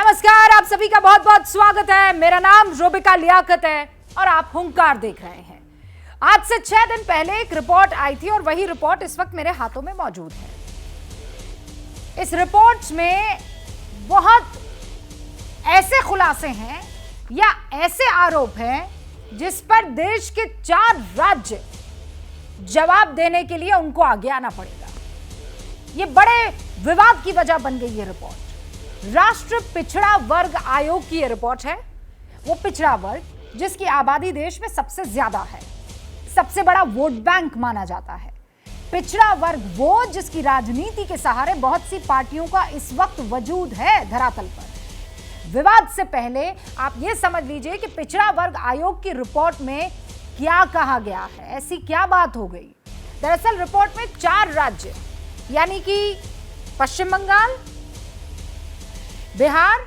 नमस्कार, आप सभी का बहुत बहुत स्वागत है। मेरा नाम रोबिका लियाकत है और आप हुंकार देख रहे हैं। आज से 6 दिन पहले एक रिपोर्ट आई थी और वही रिपोर्ट इस वक्त मेरे हाथों में मौजूद है। इस रिपोर्ट में बहुत ऐसे खुलासे हैं या ऐसे आरोप हैं जिस पर देश के 4 राज्य जवाब देने के लिए उनको आगे आना पड़ेगा। ये बड़े विवाद की वजह बन गई ये रिपोर्ट। राष्ट्र पिछड़ा वर्ग आयोग की यह रिपोर्ट है। वो पिछड़ा वर्ग जिसकी आबादी देश में सबसे ज्यादा है, सबसे बड़ा वोट बैंक माना जाता है। पिछड़ा वर्ग वो जिसकी राजनीति के सहारे बहुत सी पार्टियों का इस वक्त वजूद है धरातल पर। विवाद से पहले आप ये समझ लीजिए कि पिछड़ा वर्ग आयोग की रिपोर्ट में क्या कहा गया है, ऐसी क्या बात हो गई। दरअसल रिपोर्ट में 4 राज्य यानी कि पश्चिम बंगाल, बिहार,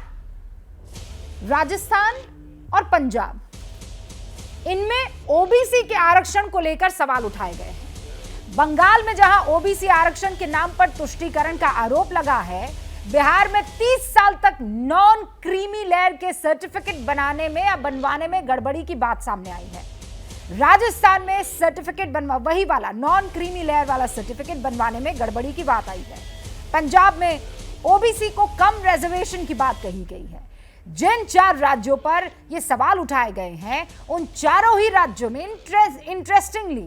राजस्थान और पंजाब, इनमें ओबीसी के आरक्षण को लेकर सवाल उठाए गए हैं। बंगाल में जहां ओबीसी आरक्षण के नाम पर तुष्टीकरण का आरोप लगा है, बिहार में 30 साल तक नॉन क्रीमी लेयर के सर्टिफिकेट बनाने में या बनवाने में गड़बड़ी की बात सामने आई है। राजस्थान में सर्टिफिकेट वही वाला नॉन क्रीमी लेयर वाला सर्टिफिकेट बनवाने में गड़बड़ी की बात आई है। पंजाब में ओबीसी को कम रिजर्वेशन की बात कही गई है। जिन 4 राज्यों पर यह सवाल उठाए गए हैं, उन चारों ही राज्यों में इंटरेस्टिंगली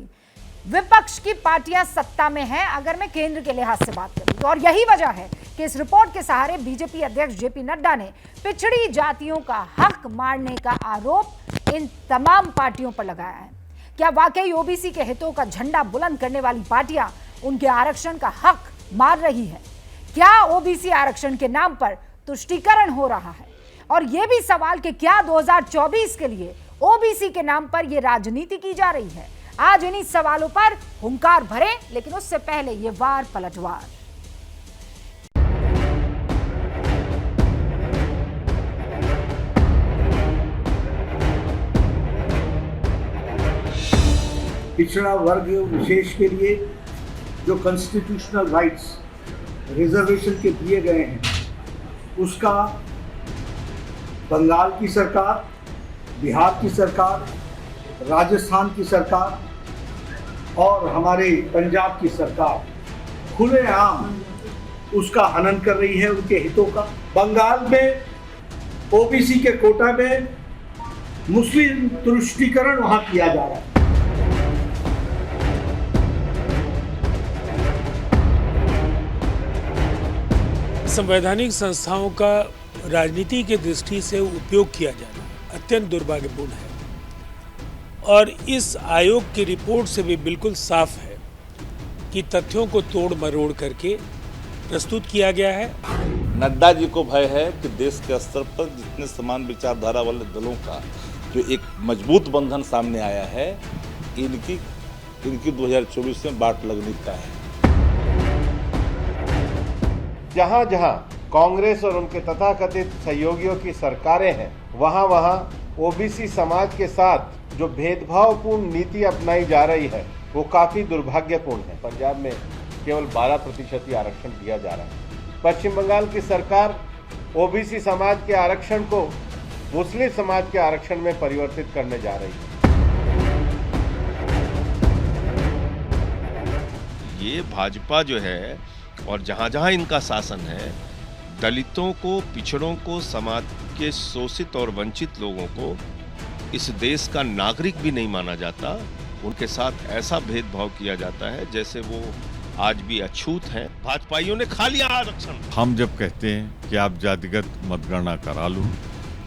विपक्ष की पार्टियां सत्ता में हैं, अगर मैं केंद्र के लिहाज से बात करूं तो। और यही वजह है कि इस रिपोर्ट के सहारे बीजेपी अध्यक्ष जेपी नड्डा ने पिछड़ी जातियों का हक मारने का आरोप इन तमाम पार्टियों पर लगाया है। क्या वाकई ओबीसी के हितों का झंडा बुलंद करने वाली पार्टियां उनके आरक्षण का हक मार रही है? क्या ओबीसी आरक्षण के नाम पर तुष्टीकरण हो रहा है? और यह भी सवाल कि क्या 2024 के लिए ओबीसी के नाम पर यह राजनीति की जा रही है? आज इन्हीं सवालों पर हुंकार भरे, लेकिन उससे पहले यह वार पलटवार। पिछड़ा वर्ग विशेष के लिए जो कॉन्स्टिट्यूशनल राइट्स रिजर्वेशन के दिए गए हैं, उसका बंगाल की सरकार, बिहार की सरकार, राजस्थान की सरकार और हमारे पंजाब की सरकार खुलेआम उसका हनन कर रही है, उनके हितों का। बंगाल में ओबीसी के कोटा में मुस्लिम तुष्टीकरण वहां किया जा रहा है। संवैधानिक संस्थाओं का राजनीति की दृष्टि से उपयोग किया जाना अत्यंत दुर्भाग्यपूर्ण है और इस आयोग की रिपोर्ट से भी बिल्कुल साफ है कि तथ्यों को तोड़ मरोड़ करके प्रस्तुत किया गया है। नड्डा जी को भय है कि देश के स्तर पर जितने समान विचारधारा वाले दलों का जो एक मजबूत बंधन सामने आया है, इनकी 2024 में बाट लगने का है। जहां जहां कांग्रेस और उनके तथाकथित सहयोगियों की सरकारें हैं, वहां वहां ओबीसी समाज के साथ जो भेदभावपूर्ण नीति अपनाई जा रही है, वो काफी दुर्भाग्यपूर्ण है। पंजाब में केवल 12% ही आरक्षण दिया जा रहा है। पश्चिम बंगाल की सरकार ओबीसी समाज के आरक्षण को मुस्लिम समाज के आरक्षण में परिवर्तित करने जा रही है। ये भाजपा जो है और जहां जहां इनका शासन है, दलितों को, पिछड़ों को, समाज के शोषित और वंचित लोगों को इस देश का नागरिक भी नहीं माना जाता। उनके साथ ऐसा भेदभाव किया जाता है जैसे वो आज भी अछूत हैं। भाजपाइयों ने खा लिया आरक्षण। हम जब कहते हैं कि आप जातिगत मतगणना करा लो,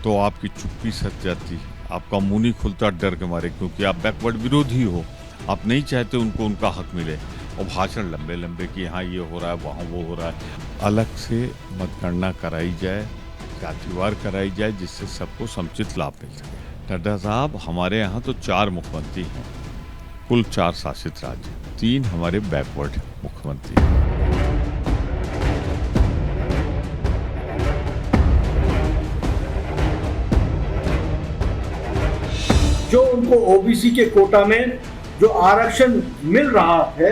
तो आपकी चुप्पी सच जाती है, आपका मुंह नहीं खुलता डर के मारे, क्योंकि आप बैकवर्ड विरोधी हो। आप नहीं चाहते उनको उनका हक मिले और भाषण लंबे लंबे कि यहाँ ये हो रहा है, वहाँ वो हो रहा है। अलग से मतगणना कराई जाए, जातिवार कराई जाए, जिससे सबको समुचित लाभ मिल सके। नड्डा साहब, हमारे यहाँ तो 4 मुख्यमंत्री हैं, कुल 4 शासित राज्य, 3 हमारे बैकवर्ड मुख्यमंत्री हैं। जो उनको ओबीसी के कोटा में जो आरक्षण मिल रहा है,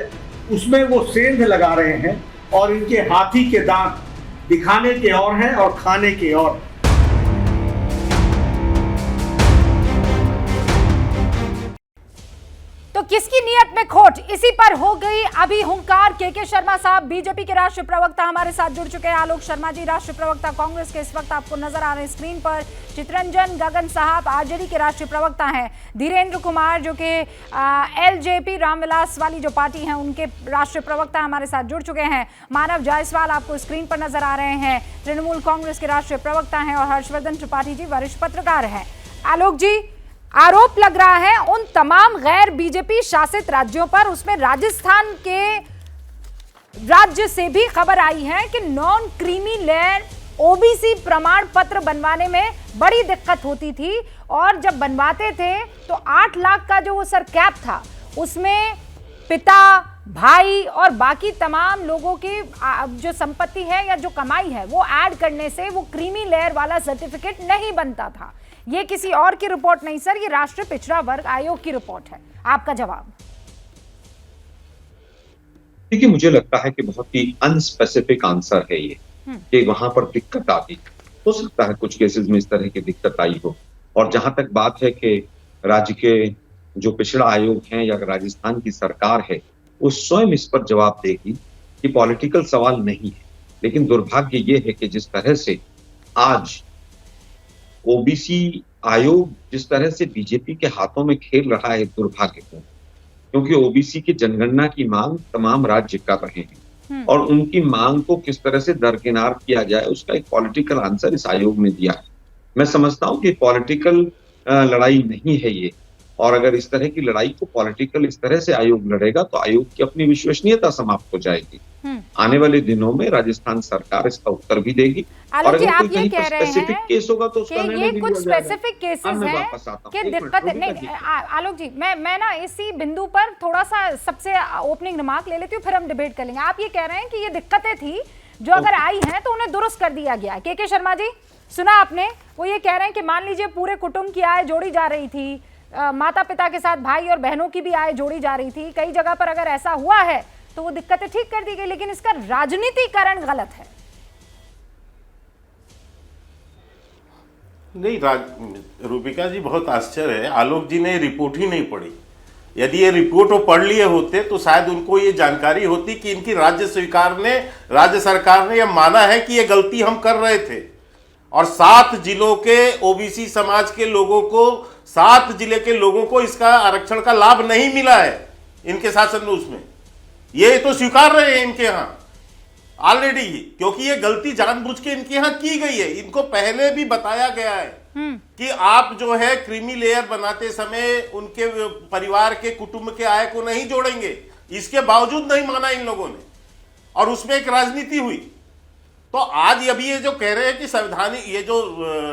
उसमें वो सेंध लगा रहे हैं और इनके हाथी के दांत दिखाने के और हैं और खाने के और। किसकी नीयत में खोट, इसी पर हो गई अभी हुंकार। के शर्मा साहब बीजेपी के राष्ट्रीय प्रवक्ता हमारे साथ जुड़ चुके हैं। आलोक शर्मा जी राष्ट्रीय प्रवक्ता कांग्रेस के इस वक्त आपको नजर आ रहे हैं स्क्रीन पर। चितरंजन गगन साहब आरजेडी के राष्ट्रीय प्रवक्ता हैं। धीरेन्द्र कुमार जो कि एलजेपी रामविलास वाली जो पार्टी है उनके राष्ट्रीय प्रवक्ता हमारे साथ जुड़ चुके हैं। मानव जायसवाल आपको स्क्रीन पर नजर आ रहे हैं, तृणमूल कांग्रेस के राष्ट्रीय प्रवक्ता हैं। और हर्षवर्धन त्रिपाठी जी वरिष्ठ पत्रकार हैं। आलोक जी, आरोप लग रहा है उन तमाम गैर बीजेपी शासित राज्यों पर, उसमें राजस्थान के राज्य से भी खबर आई है कि नॉन क्रीमी लेयर ओबीसी प्रमाण पत्र बनवाने में बड़ी दिक्कत होती थी और जब बनवाते थे तो 8 लाख का जो वो सर कैप था उसमें पिता, भाई और बाकी तमाम लोगों की जो संपत्ति है या जो कमाई है वो ऐड करने से वो क्रीमी लेयर वाला सर्टिफिकेट नहीं बनता था। ये किसी और की रिपोर्ट नहीं सर, ये राष्ट्रीय पिछड़ा वर्ग आयोग की रिपोर्ट है। आपका जवाब? देखिए, मुझे लगता है कि बहुत ही अनस्पेसिफिक आंसर है ये कि वहां पर दिक्कत आती। हो सकता है कुछ केसेस में इस तरह की दिक्कत आई हो। और जहां तक बात है कि राज्य के जो पिछड़ा आयोग हैं या राजस्थान की सरकार है वो स्वयं इस पर जवाब देगी कि पॉलिटिकल सवाल नहीं है। लेकिन दुर्भाग्य ये है कि जिस तरह से आज ओबीसी आयोग जिस तरह से बीजेपी के हाथों में खेल रहा है, दुर्भाग्यपूर्ण, क्योंकि ओबीसी की जनगणना की मांग तमाम राज्य कर रहे हैं और उनकी मांग को किस तरह से दरकिनार किया जाए उसका एक पॉलिटिकल आंसर इस आयोग ने दिया है। मैं समझता हूं कि पॉलिटिकल लड़ाई नहीं है ये, और अगर इस तरह की लड़ाई को पॉलिटिकल इस तरह से आयोग लड़ेगा तो आयोग की अपनी विश्वसनीयता समाप्त हो जाएगी। आने वाले दिनों में राजस्थान सरकार इसका उत्तर भी देगी। और अगर कोई कहीं पर स्पेसिफिक केस होगा तो उसका निर्णय भी लिया जाएगा। कुछ स्पेसिफिक केसेस हैं कि दिक्कत नहीं। आलोक जी, मैं ना इसी बिंदु पर थोड़ा सा सबसे ओपनिंग रिमार्क ले लेती हूँ, फिर हम डिबेट कर लेंगे। आप ये कह रहे हैं कि ये दिक्कतें थी जो अगर आई हैं तो उन्हें दुरुस्त कर दिया गया। के शर्मा जी, सुना आपने? वो ये कह रहे हैं कि मान लीजिए पूरे कुटुंब की आय जोड़ी जा रही थी, माता पिता के साथ भाई और बहनों की भी आय जोड़ी जा रही थी, कई जगह पर अगर ऐसा हुआ है तो वो दिक्कतें ठीक कर दी गई, लेकिन इसका राजनीतिकरण गलत है। नहीं रूबिका जी, बहुत आश्चर्य है, आलोक जी ने रिपोर्ट ही नहीं पढ़ी। यदि ये रिपोर्ट वो पढ़ लिए होते तो शायद उनको ये जानकारी होती कि इनकी राज्य सरकार ने यह माना है कि ये गलती हम कर रहे थे और 7 जिलों के ओबीसी समाज के लोगों को, 7 जिले के लोगों को इसका आरक्षण का लाभ नहीं मिला है इनके शासन में। उसमें ये तो स्वीकार रहे हैं इनके यहां ऑलरेडी ही, क्योंकि ये गलती जानबूझ के इनके यहां की गई है। इनको पहले भी बताया गया है कि आप जो है क्रीमी लेयर बनाते समय उनके परिवार के कुटुंब के आय को नहीं जोड़ेंगे। इसके बावजूद नहीं माना इन लोगों ने और उसमें एक राजनीति हुई। तो आज अभी ये जो कह रहे हैं कि संवैधानिक ये जो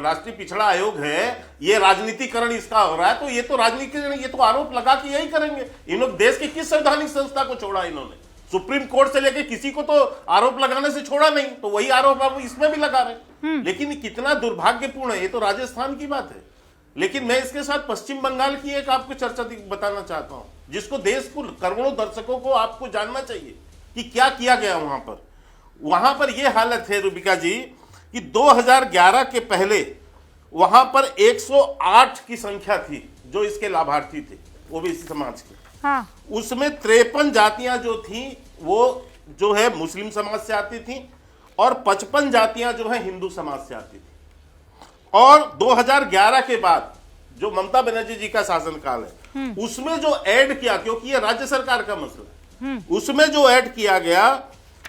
राष्ट्रीय पिछड़ा आयोग है ये राजनीतिकरण इसका हो रहा है, तो ये तो राजनीतिकरण, ये तो आरोप लगा के यही करेंगे। इन लोग देश के किस संवैधानिक संस्था को छोड़ा इन्होंने? सुप्रीम कोर्ट से लेके किसी को तो आरोप लगाने से छोड़ा नहीं, तो वही आरोप आप इसमें भी लगा रहे। लेकिन कितना दुर्भाग्यपूर्ण है। ये तो राजस्थान की बात है, लेकिन मैं इसके साथ पश्चिम बंगाल की एक आपको चर्चा बताना चाहता हूं, जिसको देश को, करोड़ों दर्शकों को आपको जानना चाहिए कि क्या किया गया वहां पर यह हालत है रूबिका जी कि 2011 के पहले वहां पर 108 की संख्या थी जो इसके लाभार्थी थे ओबीसी समाज के। हाँ। उसमें 53 जातियां जो थी वो जो है मुस्लिम समाज से आती थी और 55 जातियां जो है हिंदू समाज से आती थी। और 2011 के बाद जो ममता बनर्जी जी का शासनकाल है उसमें जो ऐड किया, क्योंकि ये राज्य सरकार का मसला है, उसमें जो ऐड किया गया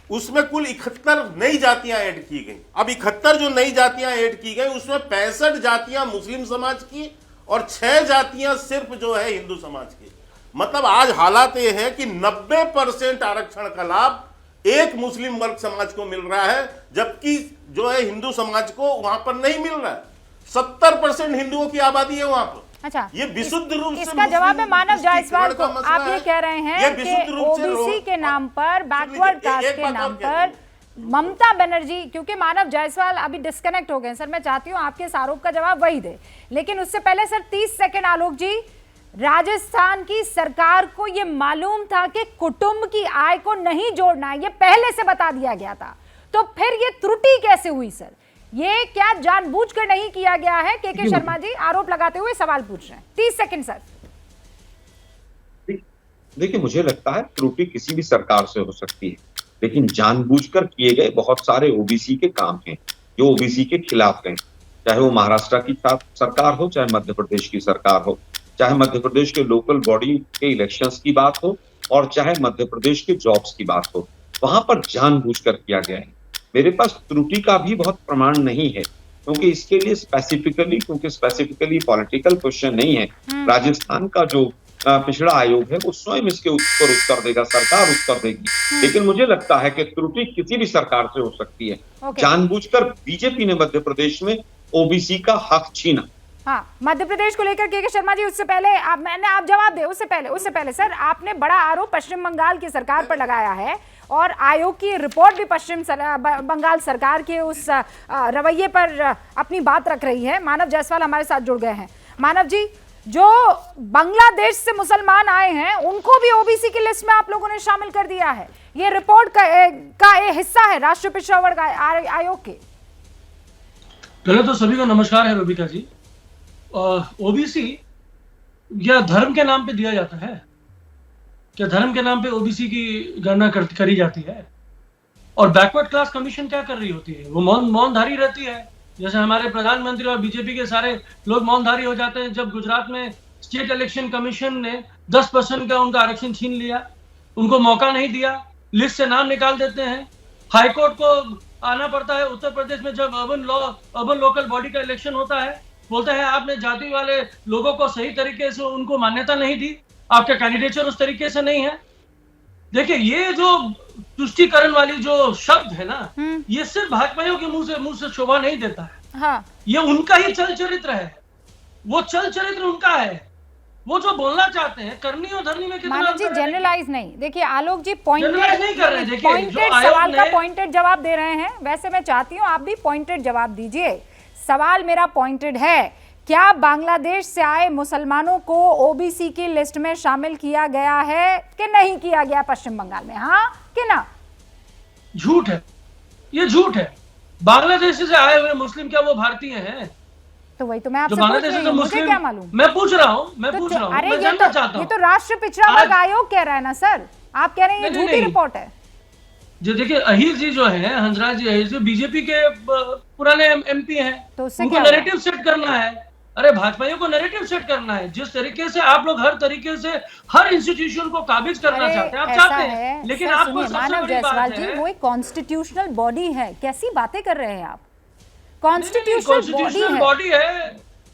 उसमें कुल 71 नई जातियां ऐड की गई। अब 71 जो नई जातियां ऐड की गई उसमें 65 जातियां मुस्लिम समाज की और 6 जातियां सिर्फ जो है हिंदू समाज की। मतलब आज हालात ये है कि 90% आरक्षण का लाभ एक मुस्लिम वर्ग समाज को मिल रहा है, जबकि जो है हिंदू समाज को वहां पर नहीं मिल रहा है। 70% हिंदुओं की आबादी है वहां पर। अच्छा, ये विशुद्ध रूप से इसका जवाब है मानव जायसवाल को। आप ये कह रहे हैं कि ओबीसी के नाम पर, बैकवर्ड कास्ट के नाम पर ममता बनर्जी, क्योंकि मानव जायसवाल अभी डिस्कनेक्ट हो गए सर, मैं चाहती हूं आपके इस आरोप का जवाब वही दे, लेकिन उससे पहले सर 30 सेकंड। आलोक जी, राजस्थान की सरकार को यह मालूम था कि कुटुंब की आय को नहीं जोड़ना है, ये पहले से बता दिया गया था, तो फिर ये त्रुटि कैसे हुई सर? ये क्या जानबूझकर नहीं किया गया है? के शर्मा जी आरोप लगाते हुए सवाल पूछ रहे हैं। 30 सेकंड सर। देखिए, मुझे लगता है त्रुटि किसी भी सरकार से हो सकती है, लेकिन जानबूझकर किए गए बहुत सारे ओबीसी के काम हैं जो ओबीसी के खिलाफ हैं। चाहे वो महाराष्ट्र की सरकार हो, चाहे मध्य प्रदेश की सरकार हो, चाहे मध्य प्रदेश के लोकल बॉडी के इलेक्शंस की बात हो और चाहे मध्य प्रदेश के जॉब्स की बात हो, वहां पर जानबूझकर किया गया है। मेरे पास त्रुटि का भी बहुत प्रमाण नहीं है, क्योंकि इसके लिए स्पेसिफिकली पॉलिटिकल क्वेश्चन नहीं है। राजस्थान का जो पिछड़ा आयोग है वो स्वयं इसके ऊपर उत्तर देगा, सरकार उत्तर देगी। लेकिन मुझे लगता है कि त्रुटि किसी भी सरकार से हो सकती है। जानबूझकर बीजेपी ने मध्य प्रदेश में ओबीसी का हक छीना। हाँ, मध्य प्रदेश को लेकर के शर्मा जी, उससे पहले आप जवाब दे। उससे पहले सर, आपने बड़ा आरोप पश्चिम बंगाल की सरकार पर लगाया है और आयोग की रिपोर्ट भी पश्चिम बंगाल सरकार के उस रवैये पर अपनी बात रख रही है। मानव जायसवाल हमारे साथ जुड़ गए हैं। मानव जी, जो बांग्लादेश से मुसलमान आए हैं उनको भी ओबीसी की लिस्ट में आप लोगों ने शामिल कर दिया है। ये रिपोर्ट का हिस्सा है राष्ट्रीय पिछड़ा वर्ग आयोग के। पहले तो सभी को नमस्कार है रूबिका जी। ओबीसी या धर्म के नाम पे दिया जाता है क्या? धर्म के नाम पे ओबीसी की गणना करी जाती है? और बैकवर्ड क्लास कमीशन क्या कर रही होती है? वो मौनधारी रहती है, जैसे हमारे प्रधानमंत्री और बीजेपी के सारे लोग मौनधारी हो जाते हैं। जब गुजरात में स्टेट इलेक्शन कमीशन ने 10% का उनका आरक्षण छीन लिया, उनको मौका नहीं दिया, लिस्ट से नाम निकाल देते हैं। हाईकोर्ट को आना पड़ता है उत्तर प्रदेश में जब अर्बन लोकल बॉडी का इलेक्शन होता है, बोलता है आपने जाति वाले लोगों को सही तरीके से उनको मान्यता नहीं दी, आपका कैंडिडेचर उस तरीके से नहीं है। देखिए, ये जो तुष्टीकरण वाली जो शब्द है ना, ये सिर्फ भाजपाइयों के मुंह से शोभा नहीं देता है। हाँ। ये उनका ही चल चरित्र है, वो चल चरित्र उनका है। वो जो बोलना चाहते हैं, करनी और धरनी में कितना मानव जी जनरलाइज नहीं। देखिए आलोक जी नहीं कर रहे। देखिए, पॉइंटेड सवाल का पॉइंटेड जवाब दे रहे हैं। वैसे मैं चाहती हूँ आप भी पॉइंटेड जवाब दीजिए। सवाल मेरा पॉइंटेड है, क्या बांग्लादेश से आए मुसलमानों को ओबीसी की लिस्ट में शामिल किया गया है कि नहीं किया गया पश्चिम बंगाल में? हाँ कि ना? झूठ है, ये झूठ है। बांग्लादेश से आए हुए मुस्लिम क्या वो भारतीय हैं? तो वही तो मैं आपसे पूछ रही हूँ, मुझे क्या मालूम? मैं पूछ रहा हूँ अरे मैं जानना चाहता हूँ। ये तो राष्ट्रीय पिछड़ा वर्ग आयोग कह रहा है ना सर, आप कह रहे हैं ये झूठी रिपोर्ट है। जो देखिए, अहीर जी जो है, हंसराज जी अहीर जी बीजेपी के पुराने एमपी हैं, तो उससे उनको नैरेटिव सेट करना है। अरे भाजपाइयों को नैरेटिव सेट करना है। जिस तरीके से आप लोग हर तरीके से हर इंस्टीट्यूशन को काबिज करना चाहते हैं, आप चाहते हैं, लेकिन आपको मानव जायसवाल जी वो एक कॉन्स्टिट्यूशनल बॉडी है, कैसी बातें कर रहे हैं आप? कॉन्स्टिट्यूशनल बॉडी है।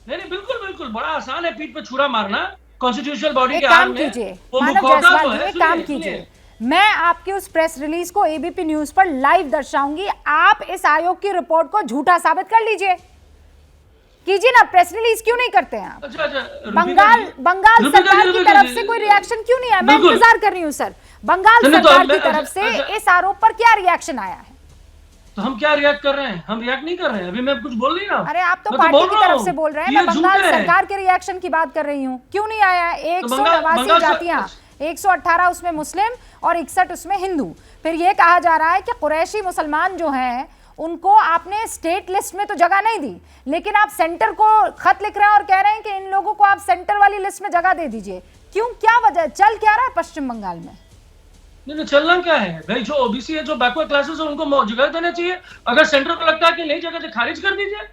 नहीं, बिल्कुल बड़ा आसान है पीठ पे छुरा मारना। कॉन्स्टिट्यूशनल बॉडी के काम कीजिए मानव जायसवाल जी, काम कीजिए। मैं आपके उस प्रेस रिलीज को एबीपी न्यूज पर लाइव दर्शाऊंगी। आप इस आयोग की रिपोर्ट को झूठा साबित कर लीजिए, कीजिए ना। प्रेस रिलीज क्यों नहीं करते हैं आप? बंगाल सरकार की तरफ से कोई रिएक्शन क्यों नहीं आया? मैं इंतजार कर रही हूँ सर, बंगाल सरकार की तरफ से इस आरोप पर क्या रिएक्शन आया है? तो हम क्या रिएक्ट कर रहे हैं? हम रिएक्ट नहीं कर रहे हैं। अभी मैं कुछ बोल नहीं रहा। अरे आप तो पार्टी की तरफ से बोल रहे हैं, मैं बंगाल सरकार के रिएक्शन की बात कर रही हूँ। क्यों नहीं आया है? 189 जातियां, 118 उसमें मुस्लिम और 61 उसमें हिंदू। फिर ये कहा जा रहा है कि कुरैशी मुसलमान जो हैं उनको आपने स्टेट लिस्ट में तो जगह नहीं दी, लेकिन आप सेंटर को खत लिख रहे हैं और कह रहे हैं कि इन लोगों को आप सेंटर वाली लिस्ट में जगह दे दीजिए। क्यों, क्या वजह, चल क्या रहा है पश्चिम बंगाल में? नहीं, चलना क्या है भाई? जो ओबीसी है, जो बैकवर्ड क्लासेस है, उनको जगह देना चाहिए। अगर सेंटर को लगता है कि नहीं जगह दे, खारिज कर दीजिए।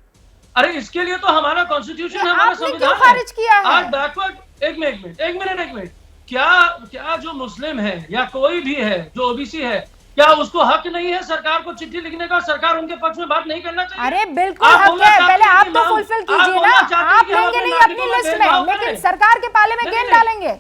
अरे इसके लिए तो हमारा कॉन्स्टिट्यूशन है, हमारा संविधान खारिज किया है। आज बैकवर्ड एक मिनट क्या जो मुस्लिम है या कोई भी है जो ओबीसी है, क्या उसको हक नहीं है सरकार को चिट्ठी लिखने का? सरकार उनके पक्ष में बात नहीं करना चाहिए? अरे बिल्कुल हक है, पहले आप तो फुलफिल कीजिए ना। आप लेंगे नहीं अपनी लिस्ट में, लेकिन सरकार के पाले में गेंद डालेंगे।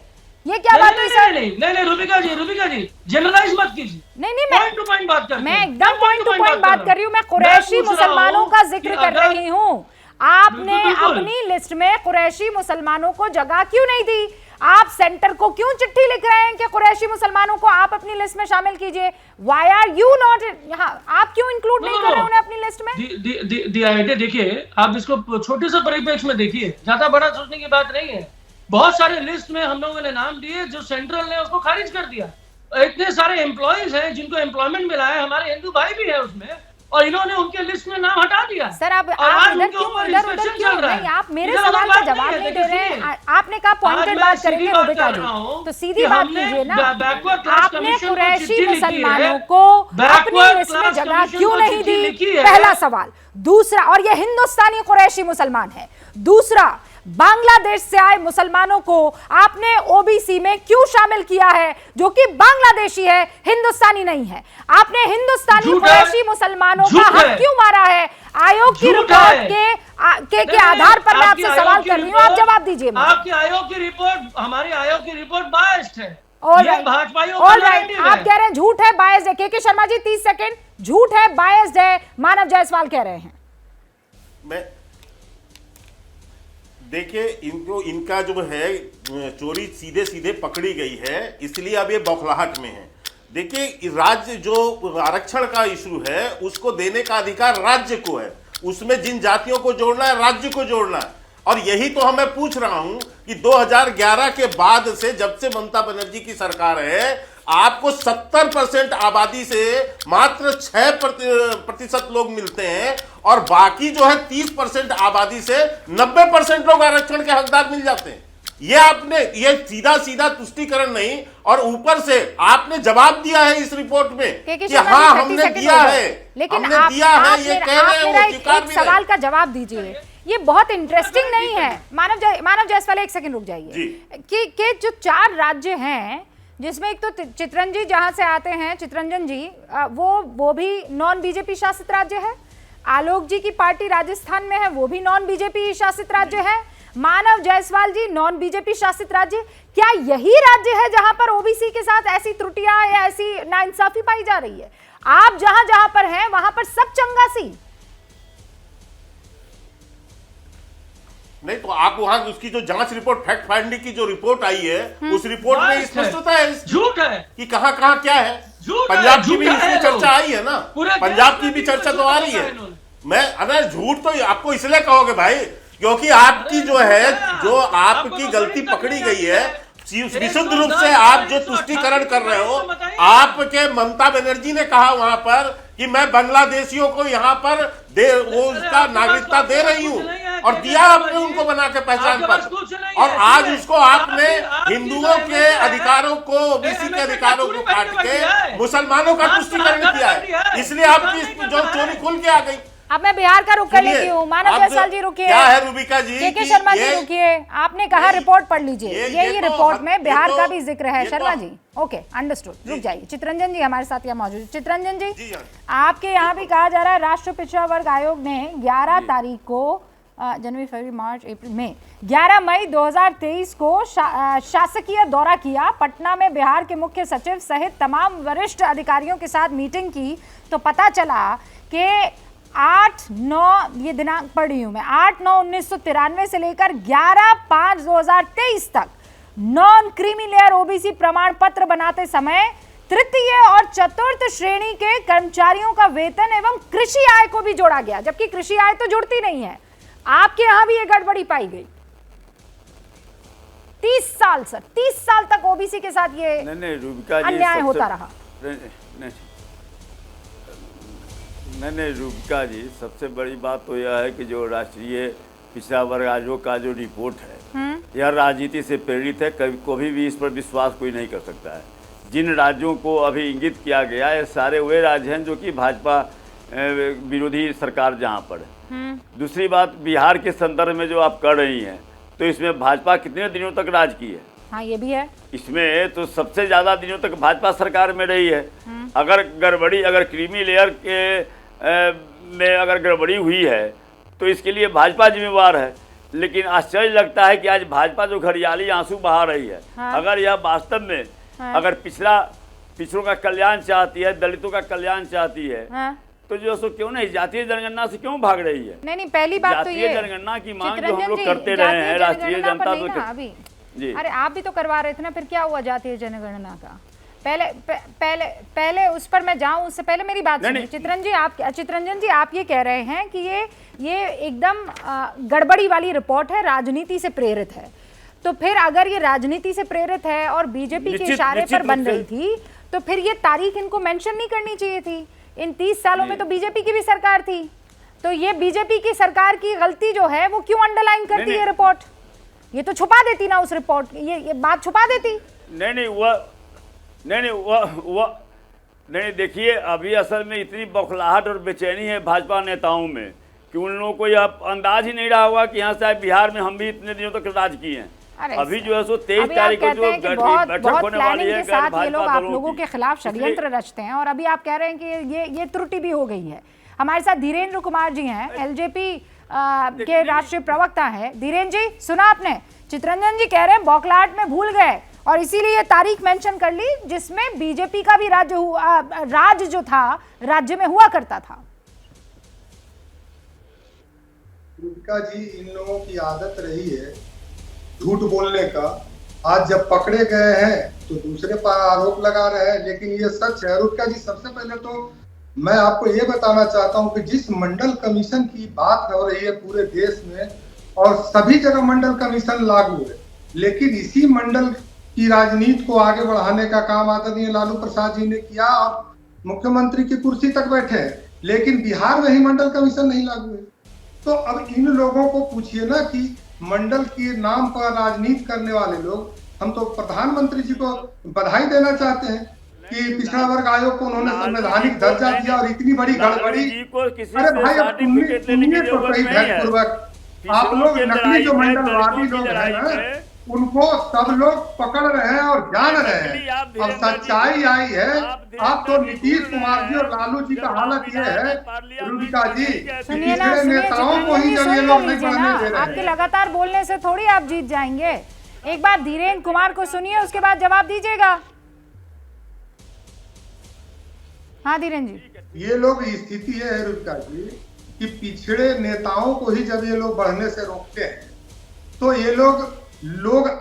ये क्या बात हुई सर? नहीं रूबिका जी जनरलाइज मत कीजिए। नहीं पॉइंट टू पॉइंट बात कर, मैं एकदम पॉइंट टू पॉइंट बात कर रही हूँ। मैं कुरैशी मुसलमानों का जिक्र कर रही हूँ। आपने अपनी लिस्ट में कुरैशी मुसलमानों को जगह क्यों नहीं दी? आप सेंटर को क्यों चिट्ठी लिख रहे हैं कि कुरैशी मुसलमानों को आप अपनी लिस्ट में शामिल कीजिए? व्हाई आर यू नॉट यहाँ? आप क्यों इंक्लूड नहीं कर रहे उन्हें अपनी लिस्ट में? देखिए, आप इसको छोटे से परिप्रेक्ष्य में देखिए, ज्यादा बड़ा सोचने की बात नहीं है। बहुत सारे लिस्ट में हम लोगों ने नाम दिए, जो सेंट्रल ने उसको खारिज कर दिया। इतने सारे एम्प्लॉइज हैं जिनको एम्प्लॉयमेंट मिला है, हमारे हिंदू भाई भी है उसमें, और इन्होंने उनके लिस्ट में नाम हटा दिया। सर आप आज इधर उनके क्यों ऊपर इधर उधर इंस्पेक्शन क्यों चल रहा है। नहीं, आप मेरे इधर सवाल उधर का बात जवाब नहीं है, नहीं दे देखिए रहे सुनिए। हैं। आपने कहा पॉइंटेड बात करेंगे रोबिका जी, तो सीधी बात कीजिए ना, आपने कुरैशी मुसलमानों को अपनी लिस्ट में जगह क्यों नहीं दी, पहला सवाल। दूसरा, और ये हिंदुस्तानी कुरैशी मुसलमान है। दूसरा, बांग्लादेश से आए मुसलमानों को आपने ओबीसी में क्यों शामिल किया है, जो कि बांग्लादेशी है, हिंदुस्तानी नहीं है। आपने हिंदुस्तानी कुरैशी मुसलमानों का हक क्यों मारा है? आयोग की रिपोर्ट के आधार पर मैं आपसे सवाल कर रही हूँ, आप जवाब दीजिए। आपकी आयोग की रिपोर्ट, हमारी आयोग की रिपोर्ट बायस्ड है। भाजपाइयों आप कह रहे हैं झूठ है, बायस्ड है। के शर्मा जी 30 सेकंड, झूठ है, बायस्ड है, मानव जायसवाल कह रहे हैं। मैं देखिए, इनको इनका जो है चोरी सीधे सीधे पकड़ी गई है, इसलिए अब ये बौखलाहट में है। देखिए, राज्य जो आरक्षण का इशू है उसको देने का अधिकार राज्य को है, उसमें जिन जातियों को जोड़ना है राज्य को जोड़ना है। और यही तो मैं पूछ रहा हूं कि 2011 के बाद से, जब से ममता बनर्जी की सरकार है, आपको 70% आबादी से मात्र 6% लोग मिलते हैं और बाकी जो है 30% आबादी से 90% लोग आरक्षण के हकदार मिल जाते हैं। ये सीधा सीधा तुष्टीकरण नहीं, और ऊपर से आपने जवाब दिया है इस रिपोर्ट में कि हाँ हमने दिया है, लेकिन हमने दिया है, ये कह रहे हैं, वो स्वीकार भी सवाल का जवाब दीजिए। ये बहुत इंटरेस्टिंग नहीं है। मानव जायसवाल एक सेकंड रुक जाइए कि जो 4 राज्य हैं, जिसमें एक तो चित्रंजन जी जहां से आते हैं, चित्रंजन जी, वो भी नॉन बीजेपी शासित राज्य है। आलोक जी की पार्टी राजस्थान में है, वो भी नॉन बीजेपी शासित राज्य है। मानव जायसवाल जी नॉन बीजेपी शासित राज्य। क्या यही राज्य है जहां पर ओबीसी के साथ ऐसी त्रुटियां या ऐसी नाइंसाफी पाई जा रही है? आप जहां जहां पर हैं वहां पर सब चंगासी। नहीं तो आप वहां उसकी जो जांच रिपोर्ट, फैक्ट फाइंडिंग की जो रिपोर्ट आई है, उस रिपोर्ट में स्पष्टता है, झूठ है कि कहां क्या है। पंजाब की भी इसमें चर्चा आई है ना, पंजाब की भी चर्चा तो आ रही है। मैं अगर झूठ तो आपको इसलिए कहोगे भाई, क्योंकि आपकी जो है, जो आपकी गलती पकड़ी गई है, विशुद्ध रूप से आप जो तुष्टीकरण कर रहे हो, आपके ममता बनर्जी ने कहा वहां पर कि मैं बांग्लादेशियों को यहाँ पर वो उसका नागरिकता दे रही हूँ, और दिया आपने उनको बना के पहचान पत्र, और आज उसको आपने हिंदुओं के अधिकारों को, ओबीसी के अधिकारों को काट के मुसलमानों का तुष्टीकरण किया है। इसलिए आपकी जो चोरी खुल के आ गई। अब मैं बिहार का रुक कर लेती हूँ। मानव जायसवाल जी रुकिए, क्या है रूबिका जी, के शर्मा जी रुकिए। आपने कहा रिपोर्ट पढ़ लीजिए, ये रिपोर्ट में बिहार का भी जिक्र है। शर्मा जी ओके, अंडरस्टूड, रुक जाइए। चित्रंजन जी हमारे साथ यहाँ मौजूद है। चित्रंजन जी, आपके यहाँ भी कहा जा रहा है राष्ट्रीय पिछड़ा वर्ग आयोग ने 11 तारीख को, जनवरी, फरवरी, मार्च, अप्रैल, मई, 11 मई 2023 को शासकीय दौरा किया। पटना में बिहार के मुख्य सचिव सहित तमाम वरिष्ठ अधिकारियों के साथ मीटिंग की, तो पता चला कि 8-9, ये दिनांक पढ़ रही हूं मैं, 8-9-1993 से लेकर 11-5-2023 तक नॉन क्रीमी लेयर ओबीसी प्रमाण पत्र बनाते समय तृतीय और चतुर्थ श्रेणी के कर्मचारियों का वेतन एवं कृषि आय को भी जोड़ा गया, जबकि कृषि आय तो जुड़ती नहीं है। आपके यहां भी ये गड़बड़ी पाई गई। 30 साल सर, 30 साल तक ओबीसी के साथ ये अन्याय होता रहा। नहीं रूबिका जी, सबसे बड़ी बात तो यह है कि जो राष्ट्रीय पिछड़ा वर्ग आयोग का जो रिपोर्ट है, यह राजनीति से प्रेरित है। कभी भी इस पर विश्वास कोई नहीं कर सकता है। जिन राज्यों को अभी इंगित किया गया है, सारे वे राज्य हैं जो कि भाजपा विरोधी सरकार जहां पर है। दूसरी बात, बिहार के संदर्भ में जो आप कर रही हैं, तो इसमें भाजपा कितने दिनों तक राज की है? हाँ, ये भी है। इसमें तो सबसे ज्यादा दिनों तक भाजपा सरकार में रही है। अगर गड़बड़ी, अगर क्रीमी लेयर के में अगर गड़बड़ी हुई है तो इसके लिए भाजपा जिम्मेवार है। लेकिन आश्चर्य लगता है कि आज भाजपा जो घड़ियाली आंसू बहा रही है, अगर यह वास्तव में अगर पिछड़ों का कल्याण चाहती है, दलितों का कल्याण चाहती है, तो जो सो क्यों नहीं जातीय जनगणना से क्यों भाग रही है? नहीं, पहली बात तो ये जातीय जनगणना की मांग जो हम लोग करते रहे हैं, राष्ट्रीय जनता अभी जी, अरे आप भी तो करवा रहे थे ना, फिर क्या हुआ जातीय जनगणना का? पहले उस पर मैं जाऊं उससे पहले मेरी बात सुनिए। चित्रंजन जी आप ये कह रहे हैं कि ये एकदम गड़बड़ी वाली रिपोर्ट है, राजनीति से प्रेरित है। तो फिर अगर ये राजनीति से प्रेरित है और बीजेपी के इशारे पर बन रही थी, तो फिर ये तारीख इनको मेंशन नहीं करनी चाहिए थी। इन 30 सालों में तो बीजेपी की भी सरकार थी, तो ये बीजेपी की सरकार की गलती जो है वो क्यों अंडरलाइन करती है रिपोर्ट? ये तो छुपा देती ना उस रिपोर्ट, ये बात छुपा देती। नहीं, देखिए अभी असल में इतनी बौखलाहट और बेचैनी है भाजपा नेताओं में कि उन लोगों को यह अंदाज ही नहीं रहा होगा कि यहाँ शायद बिहार में हम भी इतने दिनों तक राज किए हैं। अभी जो है सो 23 तारीख को जो बैठक होने वाली है, ये लोग आप लोगों के खिलाफ षड्यंत्र रचते हैं, और अभी आप कह रहे हैं कि ये त्रुटि भी हो गई है। हमारे साथ धीरेन्द्र कुमार जी हैं, एलजेपी के राष्ट्रीय प्रवक्ता है। धीरेन्द्र जी, सुना आपने? चितरंजन जी कह रहे हैं बौखलाहट में भूल गए और इसीलिए ये तारीख मेंशन कर ली जिसमें बीजेपी का भी राज जो था राज्य में हुआ करता था। रूबिका जी, इन लोगों की आदत रही है झूठ बोलने का। आज जब पकड़े गए हैं तो दूसरे पर आरोप लगा रहे हैं, लेकिन ये सच है। रूबिका जी, सबसे पहले तो मैं आपको ये बताना चाहता हूं कि जिस मंडल कमीशन की बात हो रही है पूरे देश में, और सभी जगह मंडल कमीशन लागू है, लेकिन इसी मंडल की राजनीति को आगे बढ़ाने का काम आदरणीय लालू प्रसाद जी ने किया और मुख्यमंत्री की कुर्सी तक बैठे हैं, लेकिन बिहार में ही मंडल कमीशन नहीं लागू है। तो अब इन लोगों को पूछिए ना कि मंडल के नाम पर राजनीति करने वाले लोग, हम तो प्रधानमंत्री जी को बधाई देना चाहते हैं कि पिछड़ा वर्ग आयोग को उन्होंने संवैधानिक दर्जा दिया, और इतनी बड़ी गड़बड़ी। अरे भाई, अब सुनिए तो सही ध्यानपूर्वक, आप लोग नकली जो मंडलवादी लोग हैं ना, उनको सब लोग पकड़ रहे हैं और जान रहे हैं। अब सच्चाई आई है। अब तो नीतीश कुमार जी और लालू जी का हालत ये है रूबिका जी, पिछड़े नेताओं को ही जब ये लोग नहीं बढ़ने दे रहे। आपके लगातार बोलने से थोड़ी आप जीत जाएंगे। एक बार धीरेन्द्र कुमार को सुनिए, उसके बाद जवाब दीजिएगा। हाँ धीरेन्द्र जी, ये लोग स्थिति है रूबिका जी कि पिछड़े नेताओं को ही जब ये लोग बढ़ने से रोकते हैं, तो ये लोग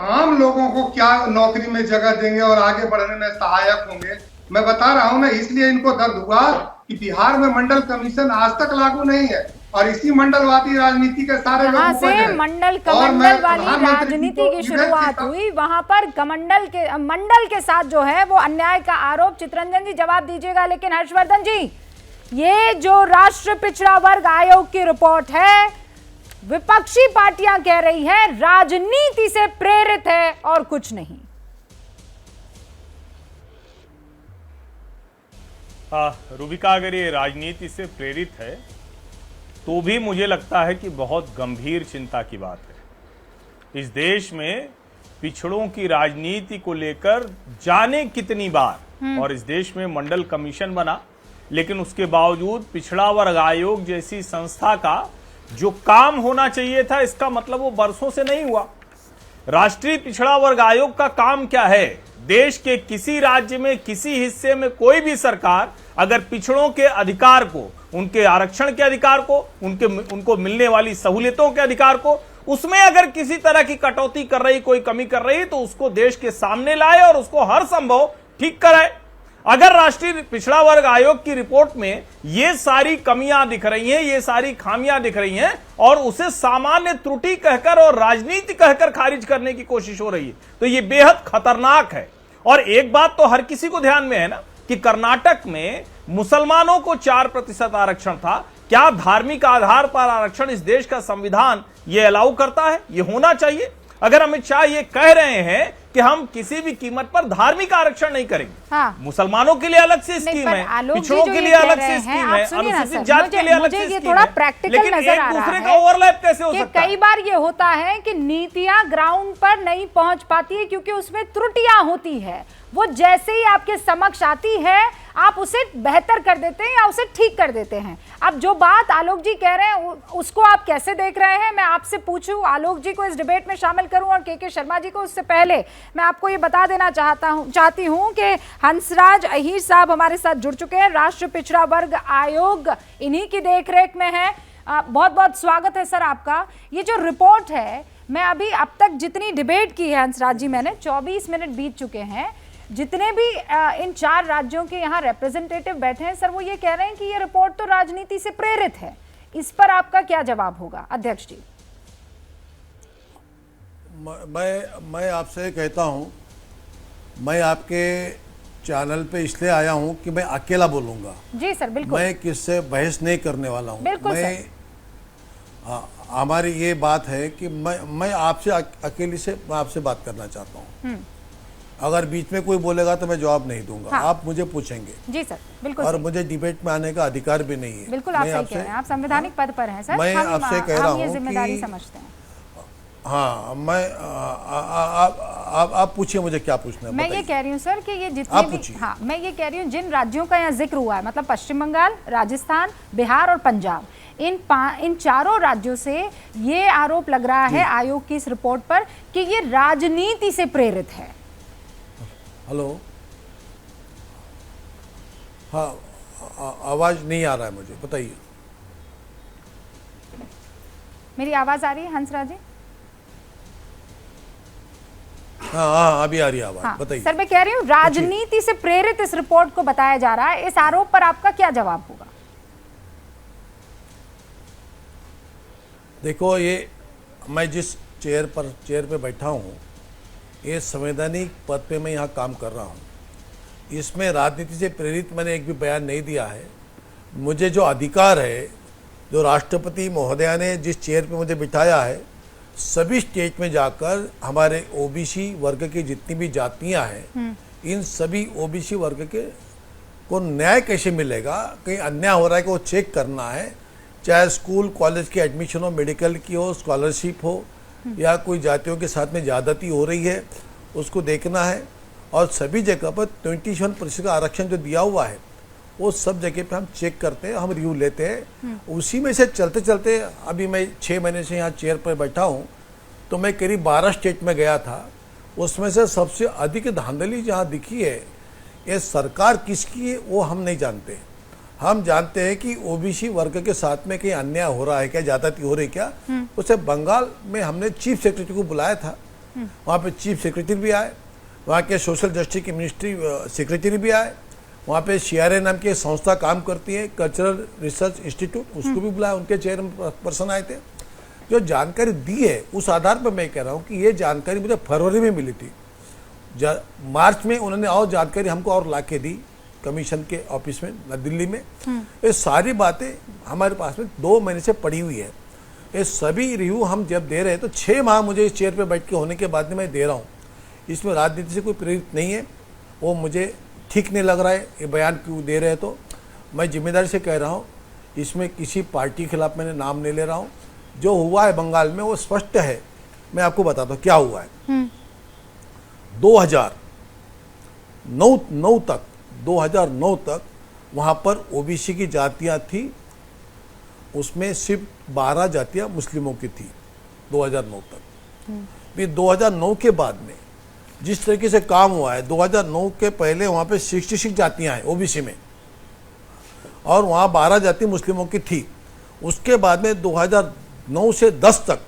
आम लोगों को क्या नौकरी में जगह देंगे और आगे बढ़ने में सहायक होंगे? मैं बता रहा हूं ना, इसलिए इनको दर्द हुआ कि बिहार में मंडल कमीशन आज तक लागू नहीं है, और इसी मंडलवादी राजनीति के सारे लोग से मंडल कमंडल वाली राजनीति की शुरुआत हुई। वहां पर मंडल के साथ जो है वो अन्याय का आरोप। चितरंजन जी जवाब दीजिएगा। लेकिन हर्षवर्धन जी, ये जो राष्ट्रीय पिछड़ा वर्ग आयोग की रिपोर्ट है, विपक्षी पार्टियां कह रही है राजनीति से प्रेरित है और कुछ नहीं। रूबिका, अगर ये राजनीति से प्रेरित है तो भी मुझे लगता है कि बहुत गंभीर चिंता की बात है। इस देश में पिछड़ों की राजनीति को लेकर जाने कितनी बार, और इस देश में मंडल कमीशन बना, लेकिन उसके बावजूद पिछड़ा वर्ग आयोग जैसी संस्था का जो काम होना चाहिए था, इसका मतलब वो बरसों से नहीं हुआ। राष्ट्रीय पिछड़ा वर्ग आयोग का काम क्या है? देश के किसी राज्य में किसी हिस्से में कोई भी सरकार अगर पिछड़ों के अधिकार को, उनके आरक्षण के अधिकार को, उनको मिलने वाली सहूलियतों के अधिकार को, उसमें अगर किसी तरह की कटौती कर रही, कोई कमी कर रही, तो उसको देश के सामने लाए और उसको हर संभव ठीक कराए। अगर राष्ट्रीय पिछड़ा वर्ग आयोग की रिपोर्ट में ये सारी कमियां दिख रही हैं, ये सारी खामियां दिख रही हैं, और उसे सामान्य त्रुटि कहकर और राजनीति कहकर खारिज करने की कोशिश हो रही है, तो ये बेहद खतरनाक है। और एक बात तो हर किसी को ध्यान में है ना कि कर्नाटक में मुसलमानों को 4% आरक्षण था। क्या धार्मिक आधार पर आरक्षण इस देश का संविधान ये अलाउ करता है? ये होना चाहिए। अगर अमित शाह ये कह रहे हैं कि हम किसी भी कीमत पर धार्मिक आरक्षण नहीं करेंगे, हाँ। मुसलमानों के लिए अलग से स्कीम है, पिछड़ों के लिए अलग से स्कीम है, अनुसूचित जाति के लिए अलग से स्कीम है, लेकिन एक दूसरे का ओवरलैप कैसे हो सकता है? कई बार ये होता है कि नीतियां ग्राउंड पर नहीं पहुंच पाती है क्योंकि उसमें त्रुटियां होती है। वो जैसे ही आपके समक्ष आती है आप उसे बेहतर कर देते हैं या उसे ठीक कर देते हैं। अब जो बात आलोक जी कह रहे हैं उसको आप कैसे देख रहे हैं? मैं आपसे पूछूं, आलोक जी को इस डिबेट में शामिल करूं और के शर्मा जी को। उससे पहले मैं आपको ये बता देना चाहती हूं कि हंसराज अहीर साहब हमारे साथ जुड़ चुके हैं। राष्ट्रीय पिछड़ा वर्ग आयोग इन्हीं की देखरेख में है। बहुत बहुत स्वागत है सर आपका। ये जो रिपोर्ट है, मैं अभी अब तक जितनी डिबेट की है हंसराज जी, मैंने 24 मिनट बीत चुके हैं, जितने भी इन 4 राज्यों के यहाँ रिप्रेजेंटेटिव बैठे हैं सर, वो ये कह रहे हैं कि ये रिपोर्ट तो राजनीति से प्रेरित है। इस पर आपका क्या जवाब होगा अध्यक्ष जी? मैं आपसे कहता हूँ, मैं आपके चैनल पे इसलिए आया हूँ कि मैं अकेला बोलूँगा। जी सर, बिल्कुल। मैं किससे बहस नहीं करने वाला हूँ। बिल्कुल मैं हमारी ये बात है कि मैं आपसे अकेली से मैं आपसे बात करना चाहता हूँ। अगर बीच में कोई बोलेगा तो मैं जवाब नहीं दूंगा। हाँ। आप मुझे पूछेंगे। जी सर, बिल्कुल। और मुझे डिबेट में आने का अधिकार भी नहीं है। बिल्कुल, आप सही कह रहे हैं। आप संवैधानिक पद पर हैं सर। मैं आपसे कह रहा हूँ ये जिम्मेदारी कि समझते हैं। हाँ, मैं आप पूछिए मुझे क्या पूछना है। मैं ये कह रही हूँ सर कि ये जितने भी, हाँ, मैं ये कह रही हूँ जिन राज्यों का यहाँ जिक्र हुआ है, मतलब पश्चिम बंगाल, राजस्थान, बिहार और पंजाब, इन चारों राज्यों से ये आरोप लग रहा है आयोग की इस रिपोर्ट पर कि ये राजनीति से प्रेरित है। हेलो, हाँ, आवाज नहीं आ रहा है मुझे, बताइए। मेरी आवाज आ रही है हंसराज जी? हाँ, अभी आ रही है आवाज। हाँ, बताइए। सर, मैं कह रही हूँ राजनीति से प्रेरित इस रिपोर्ट को बताया जा रहा है। इस आरोप पर आपका क्या जवाब होगा? देखो, ये मैं जिस चेयर पे बैठा हूँ, ये संवैधानिक पद पे मैं यहाँ काम कर रहा हूँ। इसमें राजनीति से प्रेरित मैंने एक भी बयान नहीं दिया है। मुझे जो अधिकार है, जो राष्ट्रपति महोदया ने जिस चेयर पे मुझे बिठाया है, सभी स्टेट में जाकर हमारे ओबीसी वर्ग की जितनी भी जातियाँ हैं, इन सभी ओबीसी वर्ग के को न्याय कैसे मिलेगा, कहीं अन्याय हो रहा है कि वो चेक करना है। चाहे स्कूल कॉलेज की एडमिशन हो, मेडिकल की हो, स्कॉलरशिप हो, या कोई जातियों के साथ में ज़्यादती हो रही है, उसको देखना है। और सभी जगह पर 27% का आरक्षण जो दिया हुआ है, वो सब जगह पे हम चेक करते हैं, हम रिव्यू लेते हैं। उसी में से चलते चलते अभी मैं 6 महीने से यहाँ चेयर पर बैठा हूँ, तो मैं करीब 12 स्टेट में गया था। उसमें से सबसे अधिक धांधली जहाँ दिखी है, ये सरकार किसकी है वो हम नहीं जानते। हम जानते हैं कि ओबीसी वर्ग के साथ में कहीं अन्याय हो रहा है क्या, ज्यादती हो रही है क्या। उसे बंगाल में हमने चीफ सेक्रेटरी को बुलाया था, वहाँ पे चीफ सेक्रेटरी भी आए, वहाँ के सोशल जस्टिस की मिनिस्ट्री सेक्रेटरी भी आए, वहाँ पे CRA नाम की संस्था काम करती है, कल्चरल रिसर्च इंस्टीट्यूट, उसको भी बुलाया, उनके चेयरपर्सन आए थे। जो जानकारी दी है उस आधार पर मैं कह रहा हूँ कि ये जानकारी मुझे फरवरी में मिली थी। मार्च में उन्होंने और जानकारी हमको और ला के दी कमीशन के ऑफिस में नई दिल्ली में। ये सारी बातें हमारे पास में 2 महीने से पड़ी हुई है। ये सभी रिव्यू हम जब दे रहे हैं तो 6 माह मुझे इस चेयर पे बैठ के होने के बाद में मैं दे रहा हूँ। इसमें राजनीति से कोई प्रेरित नहीं है, वो मुझे ठीक नहीं लग रहा है ये बयान क्यों दे रहे हैं। तो मैं जिम्मेदारी से कह रहा हूँ, इसमें किसी पार्टी के खिलाफ मैंने नाम नहीं ले रहा हूँ। जो हुआ है बंगाल में वो स्पष्ट है। मैं आपको बताता हूँ क्या हुआ है। 2009 तक वहाँ पर ओबीसी की जातियाँ थी, उसमें सिर्फ 12 जातियाँ मुस्लिमों की थी 2009 तक। फिर 2009 के बाद में जिस तरीके से काम हुआ है, 2009 के पहले वहाँ पे 66 जातियाँ हैं ओबीसी में, और वहाँ 12 जाति मुस्लिमों की थी। उसके बाद में 2009 से 10 तक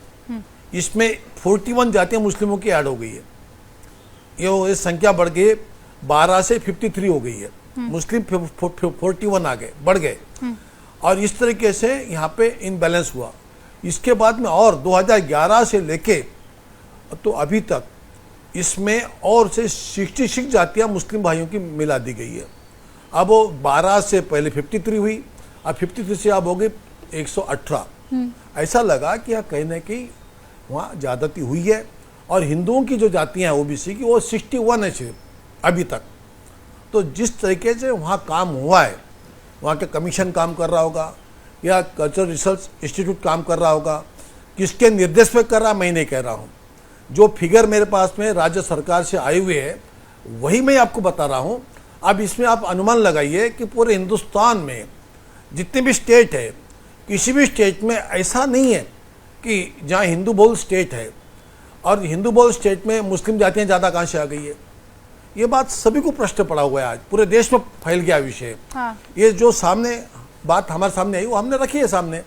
इसमें 41 जातियाँ मुस्लिमों की ऐड हो गई है। ये संख्या बढ़ गई, 12 से 53 हो गई है। मुस्लिम 41 आ गए, बढ़ गए। और इस तरीके से यहाँ पे इनबैलेंस हुआ। इसके बाद में और 2011 से लेके तो अभी तक इसमें और से 66 जातियाँ मुस्लिम भाइयों की मिला दी गई है। अब वो 12 से पहले 53 हुई, अब 53 से अब हो गई 118। ऐसा लगा कि यहाँ कहीं ना कहीं वहाँ ज़्यादती हुई है। और हिंदुओं की जो जातियाँ हैं ओबीसी की, वो 61 है सिर्फ अभी तक। तो जिस तरीके से वहाँ काम हुआ है, वहाँ के कमीशन काम कर रहा होगा या कल्चरल रिसर्च इंस्टीट्यूट काम कर रहा होगा, किसके निर्देश पे कर रहा मैं नहीं कह रहा हूँ। जो फिगर मेरे पास में राज्य सरकार से आई हुई है वही मैं आपको बता रहा हूँ। अब इसमें आप अनुमान लगाइए कि पूरे हिंदुस्तान में जितने भी स्टेट है, किसी भी स्टेट में ऐसा नहीं है कि जहाँ हिंदू बहुल स्टेट है और हिंदू बहुल स्टेट में मुस्लिम जातियाँ ज़्यादा कहाँ से आ गई है। ये बात सभी को प्रश्न पड़ा हुआ है, आज पूरे देश में फैल गया विषय। हाँ। ये जो सामने बात हमारे सामने आई वो हमने रखी है सामने,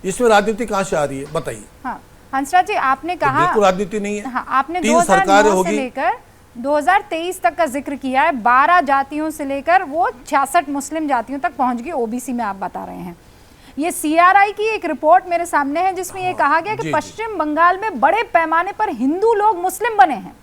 इसमें राजनीति कहाँ से आ रही है बताइए। हाँ। हंसराज जी, आपने कहा बिल्कुल राजनीति नहीं है। हाँ, आपने 2009 से लेकर 2023 तक का जिक्र किया है। 12 जातियों से लेकर वो 66 मुस्लिम जातियों तक पहुंच गई ओबीसी में, आप बता रहे हैं। ये CRI की एक रिपोर्ट मेरे सामने है जिसमें ये कहा गया कि पश्चिम बंगाल में बड़े पैमाने पर हिंदू लोग मुस्लिम बने हैं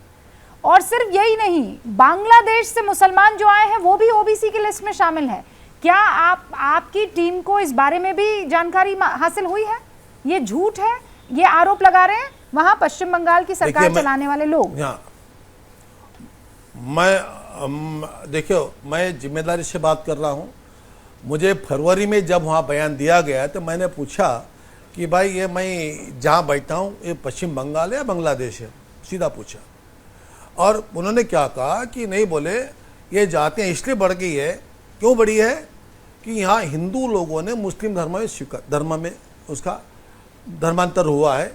और सिर्फ यही नहीं, बांग्लादेश से मुसलमान जो आए हैं वो भी ओबीसी की लिस्ट में शामिल है। क्या आपकी टीम को इस बारे में भी जानकारी हासिल हुई है? ये झूठ है, ये आरोप लगा रहे हैं वहां पश्चिम बंगाल की सरकार चलाने वाले लोग। देखियो, मैं जिम्मेदारी से बात कर रहा हूं। मुझे फरवरी में जब वहाँ बयान दिया गया तो मैंने पूछा कि भाई ये मैं जहाँ बैठा हूँ ये पश्चिम बंगाल है या बांग्लादेश है, सीधा पूछा। और उन्होंने क्या कहा कि नहीं, बोले ये जातियाँ इसलिए बढ़ गई है। क्यों बढ़ी है? कि यहाँ हिंदू लोगों ने मुस्लिम धर्म में उसका धर्मांतर हुआ है,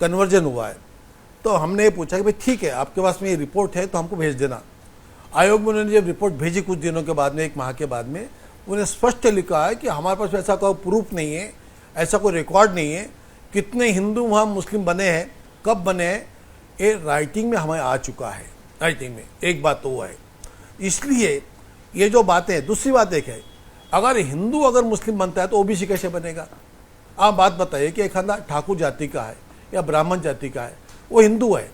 कन्वर्जन हुआ है। तो हमने ये पूछा कि भाई ठीक है, आपके पास में ये रिपोर्ट है तो हमको भेज देना। आयोग में उन्होंने जब रिपोर्ट भेजी कुछ दिनों के बाद में, 1 माह के बाद में, उन्हें स्पष्ट लिखा है कि हमारे पास ऐसा कोई प्रूफ नहीं है, ऐसा कोई रिकॉर्ड नहीं है, कितने हिंदू वहाँ मुस्लिम बने हैं, कब बने हैं, ये राइटिंग में हमें आ चुका है। राइटिंग में एक बात तो वो है। इसलिए ये जो बातें, दूसरी बात एक है, अगर हिंदू अगर मुस्लिम बनता है तो ओबीसी कैसे बनेगा? आप बात बताइए कि एक खाना ठाकुर जाति का है या ब्राह्मण जाति का है, वो हिंदू है,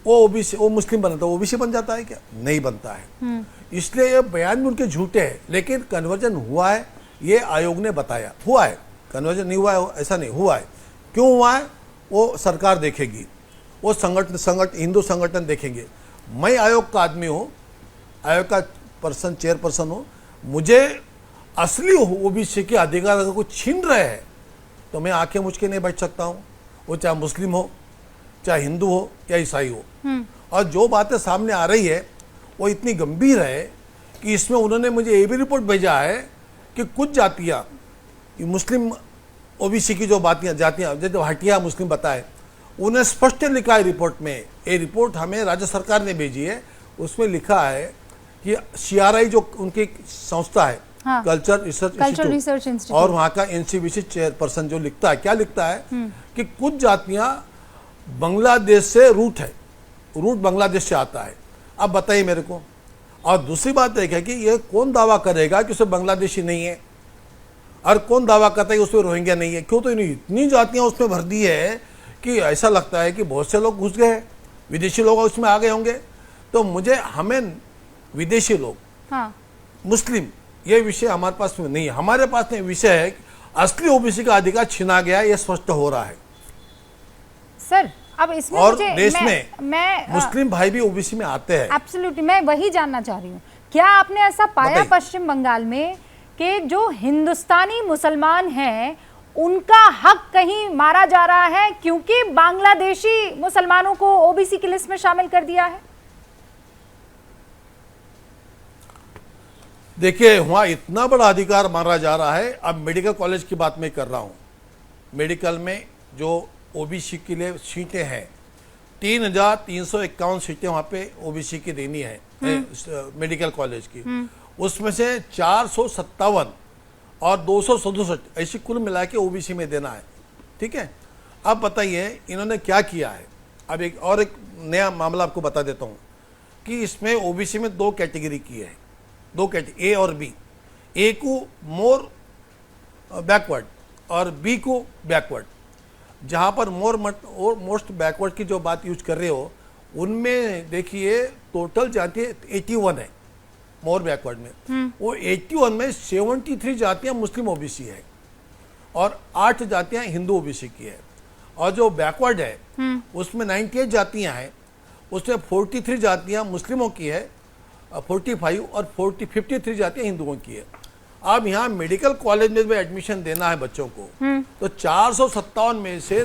वो ओबीसी, वो मुस्लिम बनता है, ओबीसी बन जाता है क्या? नहीं बनता है। इसलिए ये बयान भी उनके झूठे हैं। लेकिन कन्वर्जन हुआ है, ये आयोग ने बताया हुआ है। कन्वर्जन नहीं हुआ है ऐसा नहीं, हुआ है। क्यों हुआ है वो सरकार देखेगी, वो संगठन हिंदू संगठन देखेंगे। मैं आयोग का आदमी हूँ, आयोग का चेयरपर्सन हूँ। मुझे असली ओबीसी के अधिकार अगर कोई छीन रहे हैं तो मैं आंखें मूंद के नहीं बैठ सकता हूँ, वो चाहे मुस्लिम हो, चाहे हिंदू हो या ईसाई हो। और जो बातें सामने आ रही है वो इतनी गंभीर है कि इसमें उन्होंने मुझे ये भी रिपोर्ट भेजा है कि कुछ जातियाँ, मुस्लिम ओबीसी की जो जातियाँ जैसे हटिया मुस्लिम बताए, उन्हें स्पष्ट लिखा है रिपोर्ट में। ये रिपोर्ट हमें राज्य सरकार ने भेजी है, उसमें लिखा है कि CRI जो उनकी संस्था है, कल्चर रिसर्च इंस्टीट्यूट, और वहाँ का NCVC चेयरपर्सन जो लिखता है, क्या लिखता है कि कुछ जातियाँ बांग्लादेश से रूट बांग्लादेश से आता है। अब बताइए मेरे को। और दूसरी बात एक है कि ये कौन दावा करेगा कि उसमें बांग्लादेशी नहीं है, और कौन दावा करता है कि उसमें रोहिंग्या नहीं है? क्यों? तो इतनी जातियाँ उसमें भर दी है कि ऐसा लगता है कि बहुत से लोग घुस गए, विदेशी लोग उसमें आ गए होंगे। तो हमें विदेशी लोग, मुस्लिम, ये विषय हमारे पास में नहीं है। हमारे पास में विषय है असली ओबीसी का अधिकार छीना गया, ये स्पष्ट हो रहा है सर। अब इसमें और मुझे देश में मुस्लिम भाई भी ओबीसी में आते हैं। एब्सोल्युटली, मैं वही जानना चाह रही हूँ। क्या आपने ऐसा पाया पश्चिम बंगाल में कि जो हिंदुस्तानी मुसलमान हैं उनका हक कहीं मारा जा रहा है क्योंकि बांग्लादेशी मुसलमानों को ओबीसी की लिस्ट में शामिल कर दिया है? देखिए, वहाँ इतना बड़ा अधिकार मारा जा रहा है। अब मेडिकल कॉलेज की बात मैं कर रहा हूँ। मेडिकल में जो ओबीसी के लिए सीटें हैं, 3,351 सीटें वहाँ पे ओबीसी की देनी है मेडिकल कॉलेज की। उसमें से 457 और 267 ऐसी कुल मिला के ओबीसी में देना है। ठीक है, अब बताइए इन्होंने क्या किया है। अब एक नया मामला आपको बता देता हूँ कि इसमें ओबीसी में 2 कैटेगरी की है, 2 कैटेगरी, ए और बी। ए को मोर बैकवर्ड और बी को बैकवर्ड। जहाँ पर मोस्ट बैकवर्ड की जो बात यूज कर रहे हो, उनमें देखिए टोटल जातियाँ 81 है मोर बैकवर्ड में। वो 81 में 73 जातियाँ मुस्लिम ओबीसी है और 8 जातियाँ हिंदू ओबीसी की है। और जो बैकवर्ड है उसमें 98 जातियाँ हैं, उसमें 43 जातियाँ मुस्लिमों की है, 45 और 53 जातियाँ हिंदुओं की है। अब यहाँ मेडिकल कॉलेज में भी एडमिशन देना है बच्चों को, तो 457 में से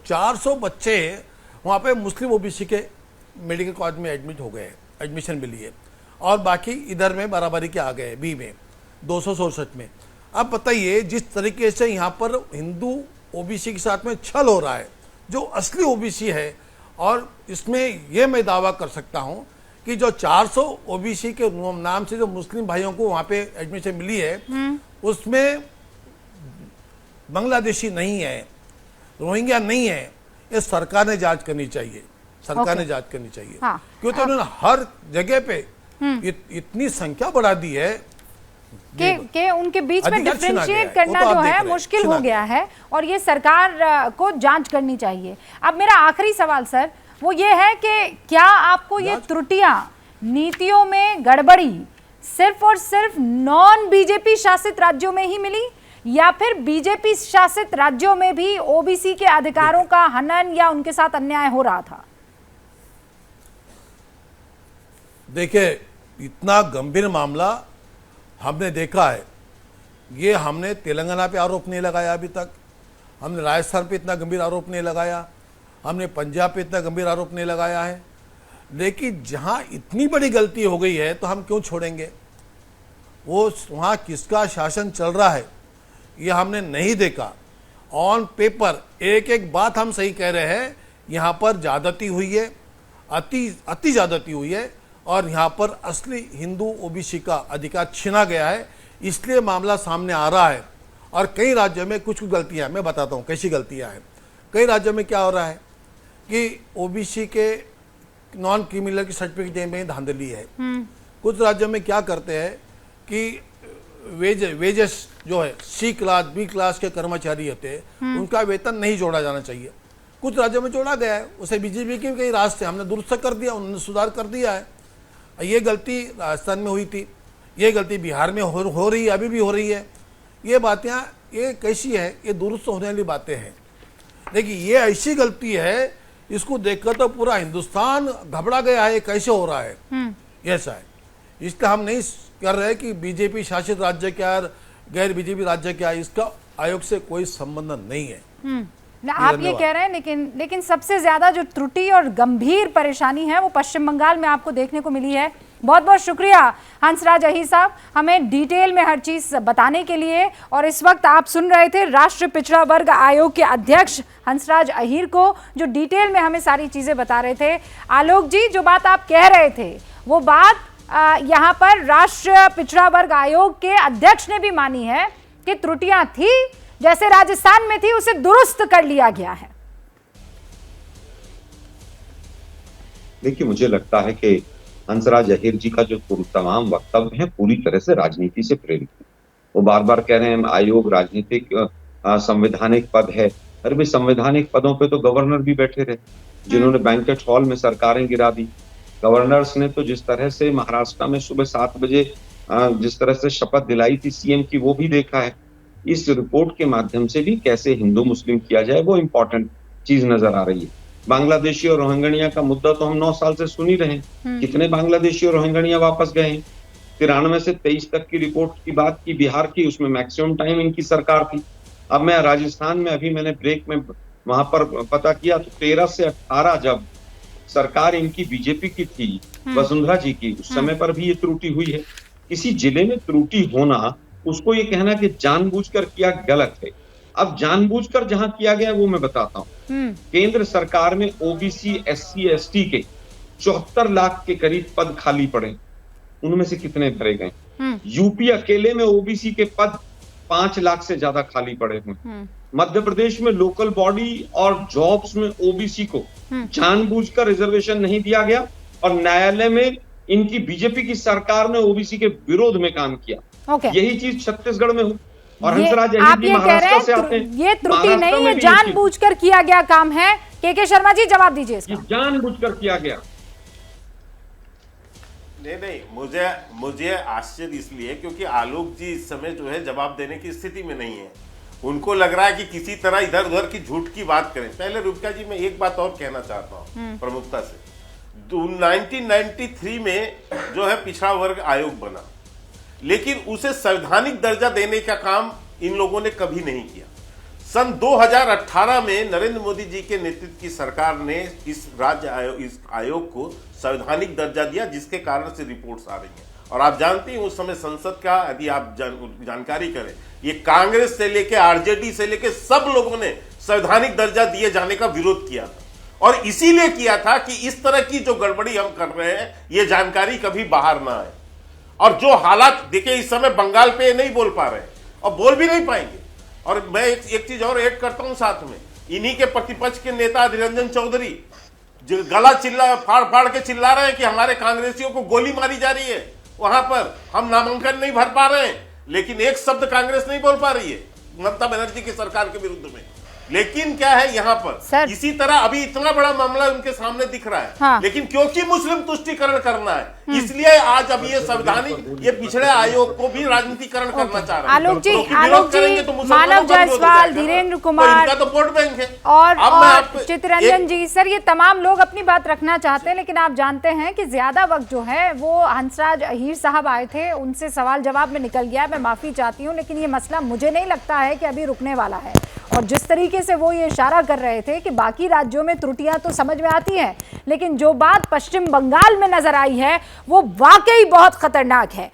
400 बच्चे वहाँ पे मुस्लिम ओबीसी के मेडिकल कॉलेज में एडमिट हो गए, एडमिशन मिली है, और बाकी इधर में बराबरी के आ गए बी में 267 में। अब बताइए जिस तरीके से यहाँ पर हिंदू ओबीसी के साथ में छल हो रहा है, जो असली ओबीसी है, और इसमें यह मैं दावा कर सकता हूँ कि जो 400 ओबीसी के नाम से जो मुस्लिम भाइयों को वहाँ पे एडमिशन मिली है, उसमें बांग्लादेशी नहीं है, रोहिंग्या नहीं है। ये सरकार ने जांच करनी चाहिए, सरकार ने जांच करनी चाहिए। क्योंकि उन्होंने हर जगह पे इतनी संख्या बढ़ा दी है कि उनके बीच में डिफरेंशिएट करना जो है मुश्किल हो गया है, और ये सरकार को जांच करनी चाहिए। अब मेरा आखिरी सवाल सर, वो ये है कि क्या आपको ये त्रुटियां, नीतियों में गड़बड़ी सिर्फ और सिर्फ नॉन बीजेपी शासित राज्यों में ही मिली, या फिर बीजेपी शासित राज्यों में भी ओबीसी के अधिकारों का हनन या उनके साथ अन्याय हो रहा था? देखिए, इतना गंभीर मामला हमने देखा है, ये हमने तेलंगाना पे आरोप नहीं लगाया अभी तक, हमने राजस्थान पे इतना गंभीर आरोप नहीं लगाया, हमने पंजाब पे इतना गंभीर आरोप नहीं लगाया है, लेकिन जहां इतनी बड़ी गलती हो गई है तो हम क्यों छोड़ेंगे? वो वहाँ किसका शासन चल रहा है ये हमने नहीं देखा। ऑन पेपर एक एक बात हम सही कह रहे हैं, यहाँ पर ज्यादती हुई है, अति ज्यादती हुई है, और यहाँ पर असली हिंदू ओबीसी का अधिकार छीना गया है, इसलिए मामला सामने आ रहा है। और कई राज्यों में कुछ गलतियाँ, मैं बताता हूँ कैसी गलतियाँ हैं। कई राज्यों में क्या हो रहा है कि ओबीसी के नॉन क्रिमिनल की सर्टिफिकेट में धांधली है। कुछ राज्यों में क्या करते हैं कि वेजेस जो है सी क्लास बी क्लास के कर्मचारी होते हैं, उनका वेतन नहीं जोड़ा जाना चाहिए। कुछ राज्यों में जोड़ा गया है, उसे बीजेपी के कई रास्ते हमने दुरुस्त कर दिया, उन्होंने सुधार कर दिया है। ये गलती राजस्थान में हुई थी, ये गलती बिहार में हो रही है, अभी भी हो रही है। ये बातें ये कैसी है, ये दुरुस्त होने वाली बातें हैं। देखिए, ये ऐसी गलती है, इसको देखकर तो पूरा हिंदुस्तान घबरा गया है, कैसे हो रहा है, ऐसा है। इसलिए हम नहीं कर रहे कि बीजेपी शासित राज्य क्या गैर बीजेपी राज्य क्या, इसका आयोग से कोई संबंध नहीं है। ना आप ये कह रहे हैं, लेकिन सबसे ज्यादा जो त्रुटि और गंभीर परेशानी है वो पश्चिम बंगाल में आपको देखने को मिली है। बहुत बहुत शुक्रिया हंसराज अहीर साहब, हमें डिटेल में हर चीज बताने के लिए। और इस वक्त आप सुन रहे थे राष्ट्रीय पिछड़ा वर्ग आयोग के अध्यक्ष हंसराज अहीर को, जो डिटेल में हमें सारी चीजें बता रहे थे। आलोक जी, जो बात आप कह रहे थे वो बात यहाँ पर राष्ट्रीय पिछड़ा वर्ग आयोग के अध्यक्ष ने भी मानी है कि त्रुटियां थी, जैसे राजस्थान में थी, उसे दुरुस्त कर लिया गया है। देखिए, मुझे लगता है कि हंसराज अहीर जी का जो तमाम वक्तव्य है पूरी तरह से राजनीति से प्रेरित है। वो बार बार कह रहे हैं आयोग राजनीतिक संवैधानिक पद है। अरे भाई, संवैधानिक पदों पे तो गवर्नर भी बैठे रहे, जिन्होंने बैंकेट हॉल में सरकारें गिरा दी। गवर्नर्स ने तो जिस तरह से महाराष्ट्र में सुबह 7 बजे जिस तरह से शपथ दिलाई थी सीएम की, वो भी देखा है। इस रिपोर्ट के माध्यम से भी कैसे हिंदू मुस्लिम किया जाए वो इम्पोर्टेंट चीज नजर आ रही है। बांग्लादेशी और रोहिंग्या का मुद्दा तो हम 9 साल से सुन ही रहे हैं। कितने बांग्लादेशी और रोहिंग्या वापस गए हैं? 93 से 23 तक की रिपोर्ट की बात की बिहार की, उसमें मैक्सिमम टाइम इनकी सरकार थी। अब मैं राजस्थान में, अभी मैंने ब्रेक में वहां पर पता किया तो 13 से 18 जब सरकार इनकी बीजेपी की थी, वसुंधरा जी की, उस समय पर भी ये त्रुटि हुई है। किसी जिले में त्रुटि होना, उसको ये कहना कि जानबूझकर किया, गलत है। अब जानबूझकर जहां किया गया वो मैं बताता हूँ। केंद्र सरकार में ओबीसी SC ST के 74 लाख के करीब पद खाली पड़े, उनमें से कितने भरे गए? यूपी अकेले में ओबीसी के पद 5 लाख से ज्यादा खाली पड़े हुए। मध्य प्रदेश में लोकल बॉडी और जॉब्स में ओबीसी को जानबूझकर रिजर्वेशन नहीं दिया गया, और न्यायालय में इनकी बीजेपी की सरकार ने ओबीसी के विरोध में काम किया। यही चीज छत्तीसगढ़ में हुई। और हंसराज अहीर जी महाराष्ट्र से आते हैं। ये त्रुटि नहीं है, जानबूझकर किया गया काम है। के शर्मा जी, जवाब दीजिए इसका। जानबूझकर किया गया। नहीं, मुझे आश्चर्य इसलिए क्योंकि आलोक जी इस समय जो है जवाब देने की स्थिति में नहीं है। उनको लग रहा है कि किसी तरह इधर उधर की झूठ की बात करें। पहले रूबिका जी, मैं एक बात और कहना चाहता हूँ प्रमुखता से। 1993 में जो है पिछड़ा वर्ग आयोग बना, लेकिन उसे संवैधानिक दर्जा देने का काम इन लोगों ने कभी नहीं किया। सन 2018 में नरेंद्र मोदी जी के नेतृत्व की सरकार ने इस आयोग को संवैधानिक दर्जा दिया, जिसके कारण से रिपोर्ट्स आ रही हैं। और आप जानते हैं उस समय संसद का, यदि आप जानकारी करें, ये कांग्रेस से लेके आरजेडी से लेके सब लोगों ने संवैधानिक दर्जा दिए जाने का विरोध किया था। और इसीलिए किया था कि इस तरह की जो गड़बड़ी हम कर रहे हैं, ये जानकारी कभी बाहर ना आए। और जो हालात देखिए, इस समय बंगाल पे नहीं बोल पा रहे हैं और बोल भी नहीं पाएंगे। और मैं एक चीज और ऐड करता हूं साथ में, इन्हीं के प्रतिपक्ष के नेता अधीर रंजन चौधरी जो गला फाड़ फाड़ के चिल्ला रहे हैं कि हमारे कांग्रेसियों को गोली मारी जा रही है, वहां पर हम नामांकन नहीं भर पा रहे हैं, लेकिन एक शब्द कांग्रेस नहीं बोल पा रही है ममता बनर्जी की सरकार के विरुद्ध में। लेकिन क्या है यहाँ पर इसी तरह अभी इतना बड़ा मामला उनके सामने दिख रहा है। हाँ। लेकिन क्योंकि मुस्लिम तुष्टिकरण करना है इसलिए आज अब ये संवैधानिक ये पिछड़े आयोग को भी राजनीतिकरण करना चाह रहे हैं। आलोक जी, क्योंकि आलोक विरोध करेंगे जी, तो मुसलमानों मानव का विरोध हो जायसवाल, जाएगा ना। धीरेन्द्र तो कुमार इनका तो वोट बैंक है। और चितरंजन जी, सर ये तमाम लोग अपनी बात रखना चाहते हैं, लेकिन आप जानते हैं कि ज्यादा वक्त जो है वो हंसराज अहीर साहब आए थे, उनसे सवाल जवाब में निकल गया। मैं माफी चाहती हूँ, लेकिन ये मसला मुझे नहीं लगता है कि अभी रुकने वाला है। और जिस तरीके से वो ये इशारा कर रहे थे कि बाकी राज्यों में त्रुटियां तो समझ में आती हैं, लेकिन जो बात पश्चिम बंगाल में नजर आई है वो वाकई बहुत खतरनाक है।